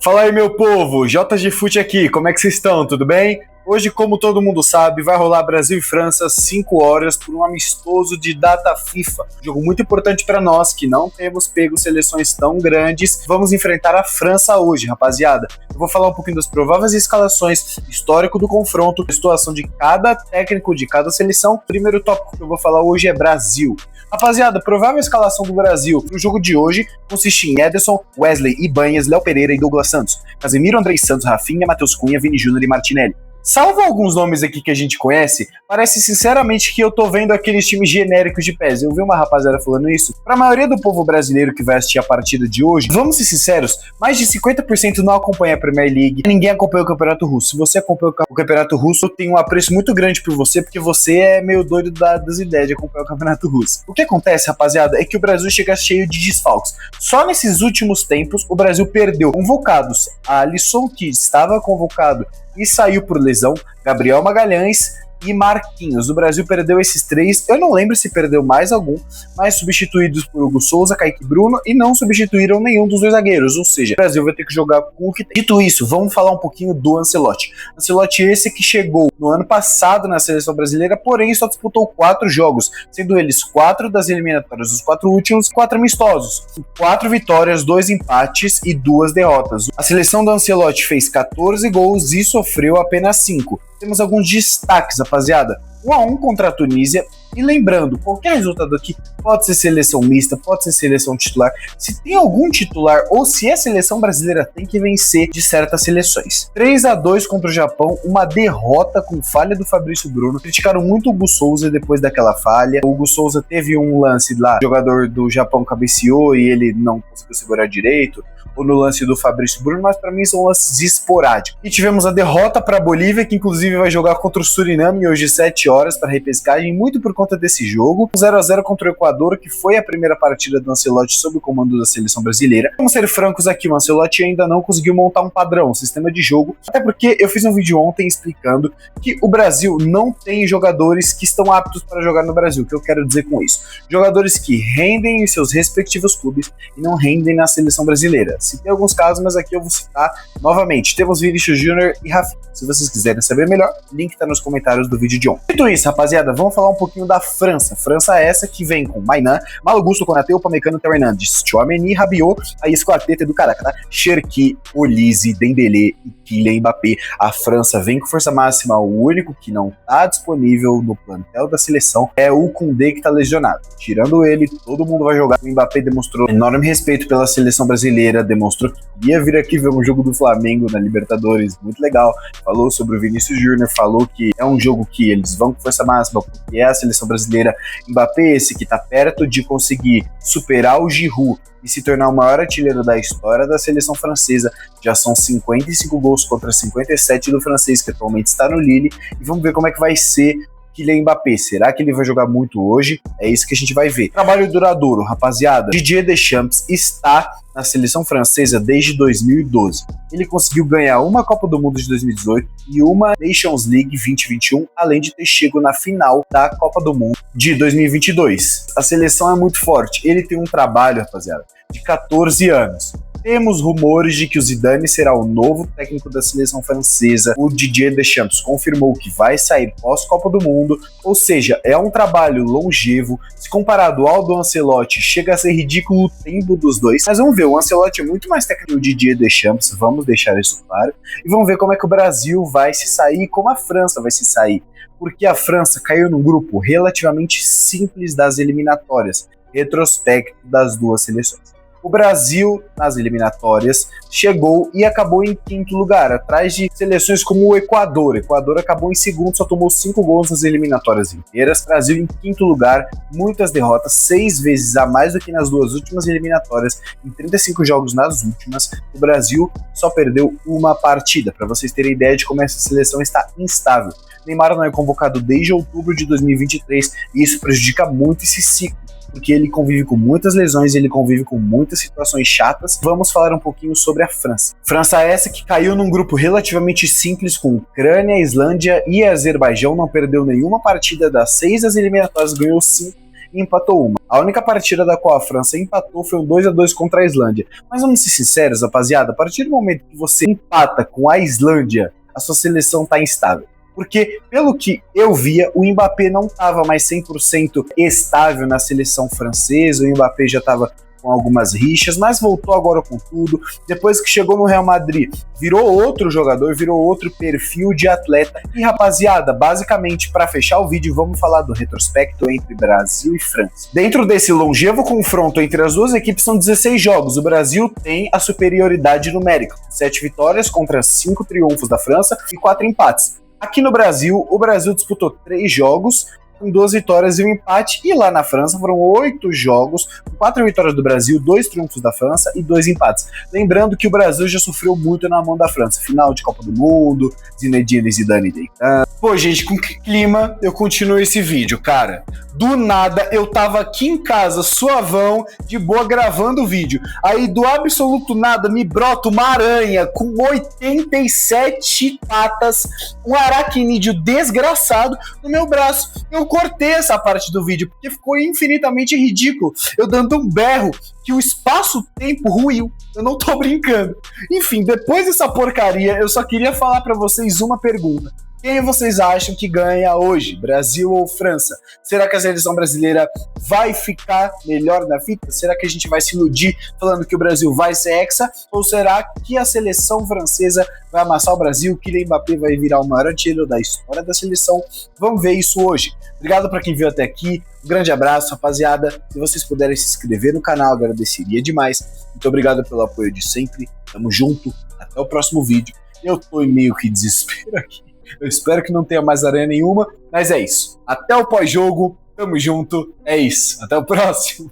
Fala aí, meu povo, JG Fute aqui, como é que vocês estão? Tudo bem? Hoje, como todo mundo sabe, vai rolar Brasil e França às 5 horas por um amistoso de data FIFA. Jogo muito importante para nós, que não temos pego seleções tão grandes. Vamos enfrentar a França hoje, rapaziada. Eu vou falar um pouquinho das prováveis escalações, histórico do confronto, situação de cada técnico, de cada seleção. O primeiro tópico que eu vou falar hoje é Brasil. Rapaziada, provável escalação do Brasil para o jogo de hoje consiste em Ederson, Wesley, Ibanhas, Léo Pereira e Douglas Santos, Casemiro, Andrei Santos, Rafinha, Matheus Cunha, Vini Júnior e Martinelli. Salvo alguns nomes aqui que a gente conhece, parece sinceramente que eu tô vendo aqueles times genéricos de PES. Eu vi uma rapaziada falando isso. Pra maioria do povo brasileiro que vai assistir a partida de hoje, vamos ser sinceros, mais de 50% não acompanha a Premier League, ninguém acompanha o Campeonato Russo. Se você acompanha o Campeonato Russo, eu tenho um apreço muito grande por você, porque você é meio doido das ideias de acompanhar o Campeonato Russo. O que acontece, rapaziada, é que o Brasil chega cheio de desfalques. Só nesses últimos tempos, o Brasil perdeu convocados a Alisson, que estava convocado e saiu por lesão, Gabriel Magalhães e Marquinhos. O Brasil perdeu esses três, eu não lembro se perdeu mais algum, mas substituídos por Hugo Souza, Kaique Bruno, e não substituíram nenhum dos dois zagueiros, ou seja, o Brasil vai ter que jogar com o que tem. Dito isso, vamos falar um pouquinho do Ancelotti. Ancelotti esse que chegou no ano passado na seleção brasileira, porém só disputou 4 jogos, sendo eles 4 das eliminatórias, os 4 últimos, 4 amistosos, 4 vitórias, 2 empates e 2 derrotas. A seleção do Ancelotti fez 14 gols e sofreu apenas 5. Temos alguns destaques, rapaziada. 1-1 contra a Tunísia. E lembrando, qualquer resultado aqui pode ser seleção mista, pode ser seleção titular. Se tem algum titular ou se é seleção brasileira, tem que vencer de certas seleções. 3-2 contra o Japão, uma derrota com falha do Fabrício Bruno. Criticaram muito o Hugo Souza depois daquela falha. O Hugo Souza teve um lance lá, o jogador do Japão cabeceou e ele não conseguiu segurar direito, ou no lance do Fabrício Bruno, mas para mim são lances esporádicos. E tivemos a derrota para a Bolívia, que inclusive vai jogar contra o Suriname hoje 7 horas para repescagem, muito por conta desse jogo. 0-0 contra o Equador, que foi a primeira partida do Ancelotti sob o comando da seleção brasileira. Vamos ser francos aqui, o Ancelotti ainda não conseguiu montar um padrão, um sistema de jogo, até porque eu fiz um vídeo ontem explicando que o Brasil não tem jogadores que estão aptos para jogar no Brasil. O que eu quero dizer com isso? Jogadores que rendem em seus respectivos clubes e não rendem na seleção brasileira. Citei alguns casos, mas aqui eu vou citar novamente. Temos Vinícius Júnior e Rafinha. Se vocês quiserem saber melhor, link tá nos comentários do vídeo de ontem. Dito isso, rapaziada, vamos falar um pouquinho da França. França essa que vem com Mainan, Malo Gusto, Konaté, Upamecano, Theo Hernandes, Tchouaméni, Rabiot, aí esse quarteto do caraca, tá? Cherki, Olise, Dembélé e Kylian Mbappé. A França vem com força máxima. O único que não tá disponível no plantel da seleção é o Koundé, que tá lesionado. Tirando ele, todo mundo vai jogar. O Mbappé demonstrou enorme respeito pela seleção brasileira, demonstrou que ia vir aqui ver um jogo do Flamengo na Libertadores, muito legal. Falou sobre o Vinícius Júnior, falou que é um jogo que eles vão com força máxima, porque é a seleção brasileira. Mbappé esse que tá perto de conseguir superar o Giroud e se tornar o maior artilheiro da história da seleção francesa. Já são 55 gols contra 57 do francês, que atualmente está no Lille, e vamos ver como é que vai ser Kylian Mbappé. Será que ele vai jogar muito hoje? É isso que a gente vai ver. Trabalho duradouro, rapaziada. Didier Deschamps está na seleção francesa desde 2012. Ele conseguiu ganhar uma Copa do Mundo de 2018 e uma Nations League 2021, além de ter chegado na final da Copa do Mundo de 2022. A seleção é muito forte. Ele tem um trabalho, rapaziada, de 14 anos. Temos rumores de que o Zidane será o novo técnico da seleção francesa. O Didier Deschamps confirmou que vai sair pós-Copa do Mundo, ou seja, é um trabalho longevo. Se comparado ao do Ancelotti, chega a ser ridículo o tempo dos dois. Mas vamos ver, o Ancelotti é muito mais técnico que o Didier Deschamps, vamos deixar isso claro. E vamos ver como é que o Brasil vai se sair, como a França vai se sair. Porque a França caiu num grupo relativamente simples das eliminatórias, retrospecto das duas seleções. O Brasil, nas eliminatórias, chegou e acabou em 5º lugar, atrás de seleções como o Equador. O Equador acabou em 2º, só tomou 5 gols nas eliminatórias inteiras. Brasil em 5º lugar, muitas derrotas, 6 vezes a mais do que nas duas últimas eliminatórias, em 35 jogos nas últimas. O Brasil só perdeu uma partida, para vocês terem ideia de como essa seleção está instável. Neymar não é convocado desde outubro de 2023 e isso prejudica muito esse ciclo, porque ele convive com muitas lesões, ele convive com muitas situações chatas. Vamos falar um pouquinho sobre a França. França essa que caiu num grupo relativamente simples com Ucrânia, Islândia e Azerbaijão, não perdeu nenhuma partida das 6 das eliminatórias, ganhou 5 e empatou uma. A única partida da qual a França empatou foi um 2-2 contra a Islândia. Mas vamos ser sinceros, rapaziada, a partir do momento que você empata com a Islândia, a sua seleção tá instável. Porque, pelo que eu via, o Mbappé não estava mais 100% estável na seleção francesa, o Mbappé já estava com algumas rixas, mas voltou agora com tudo. Depois que chegou no Real Madrid, virou outro jogador, virou outro perfil de atleta. E, rapaziada, basicamente, para fechar o vídeo, vamos falar do retrospecto entre Brasil e França. Dentro desse longevo confronto entre as duas equipes, são 16 jogos. O Brasil tem a superioridade numérica, 7 vitórias contra 5 triunfos da França e 4 empates. Aqui no Brasil, o Brasil disputou 3 jogos, com 2 vitórias e um empate, e lá na França foram 8 jogos, com 4 vitórias do Brasil, 2 triunfos da França e 2 empates. Lembrando que o Brasil já sofreu muito na mão da França, final de Copa do Mundo, Zinedine Zidane deitando. Pô, gente, com que clima eu continuo esse vídeo, cara? Do nada, eu tava aqui em casa, suavão, de boa, gravando o vídeo. Aí, do absoluto nada, me brota uma aranha com 87 patas, um aracnídeo desgraçado no meu braço. Eu cortei essa parte do vídeo, porque ficou infinitamente ridículo. Eu dando um berro que o espaço-tempo ruiu. Eu não tô brincando. Enfim, depois dessa porcaria, eu só queria falar pra vocês uma pergunta. Quem vocês acham que ganha hoje, Brasil ou França? Será que a seleção brasileira vai ficar melhor na fita? Será que a gente vai se iludir falando que o Brasil vai ser hexa? Ou será que a seleção francesa vai amassar o Brasil? Kylian Mbappé vai virar o maior artilheiro da história da seleção? Vamos ver isso hoje. Obrigado para quem viu até aqui. Um grande abraço, rapaziada. Se vocês puderem se inscrever no canal, agradeceria demais. Muito obrigado pelo apoio de sempre. Tamo junto. Até o próximo vídeo. Eu tô em meio que desespero aqui. Eu espero que não tenha mais aranha nenhuma, mas é isso. Até o pós-jogo, tamo junto, é isso. Até o próximo.